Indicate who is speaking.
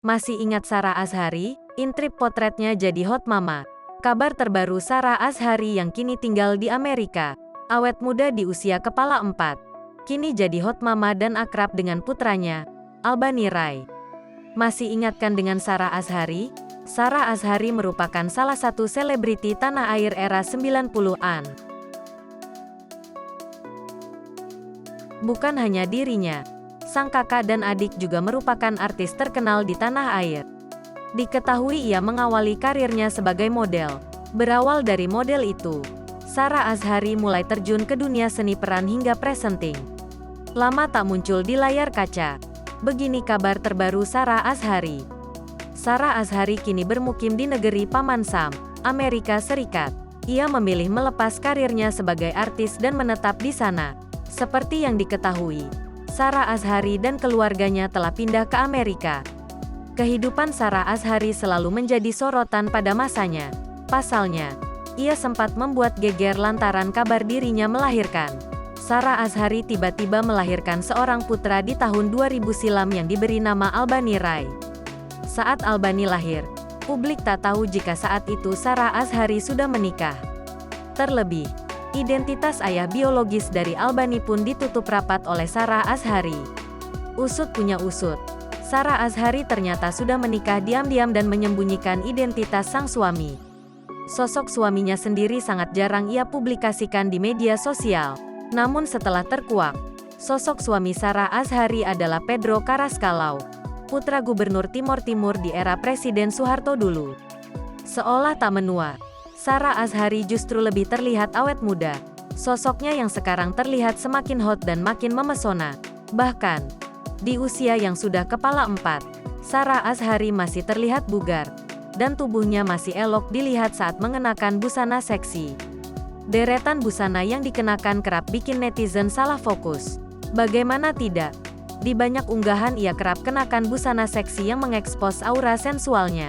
Speaker 1: Masih ingat Sarah Azhari? Intrip potretnya jadi hot mama. Kabar terbaru Sarah Azhari yang kini tinggal di Amerika. Awet muda di usia kepala 4. Kini jadi hot mama dan akrab dengan putranya, Albani Rai. Masih ingatkan dengan Sarah Azhari? Sarah Azhari merupakan salah satu selebriti tanah air era 90-an. Bukan hanya dirinya, sang kakak dan adik juga merupakan artis terkenal di tanah air. Diketahui ia mengawali karirnya sebagai model. Berawal dari model itu, Sarah Azhari mulai terjun ke dunia seni peran hingga presenting. Lama tak muncul di layar kaca. Begini kabar terbaru Sarah Azhari. Sarah Azhari kini bermukim di negeri Paman Sam, Amerika Serikat. Ia memilih melepas karirnya sebagai artis dan menetap di sana. Seperti yang diketahui, Sarah Azhari dan keluarganya telah pindah ke Amerika. Kehidupan Sarah Azhari selalu menjadi sorotan pada masanya. Pasalnya, ia sempat membuat geger lantaran kabar dirinya melahirkan. Sarah Azhari tiba-tiba melahirkan seorang putra di tahun 2000 silam yang diberi nama Albani Rai. Saat Albani lahir, publik tak tahu jika saat itu Sarah Azhari sudah menikah. Terlebih, identitas ayah biologis dari Albani pun ditutup rapat oleh Sarah Azhari. Usut punya usut, Sarah Azhari ternyata sudah menikah diam-diam dan menyembunyikan identitas sang suami. Sosok suaminya sendiri sangat jarang ia publikasikan di media sosial. Namun setelah terkuak, sosok suami Sarah Azhari adalah Pedro Carrascalão, putra gubernur Timor Timur di era Presiden Soeharto dulu. Seolah tak menua, Sarah Azhari justru lebih terlihat awet muda. Sosoknya yang sekarang terlihat semakin hot dan makin memesona. Bahkan, di usia yang sudah kepala 4, Sarah Azhari masih terlihat bugar, dan tubuhnya masih elok dilihat saat mengenakan busana seksi. Deretan busana yang dikenakan kerap bikin netizen salah fokus. Bagaimana tidak? Di banyak unggahan ia kerap kenakan busana seksi yang mengekspos aura sensualnya.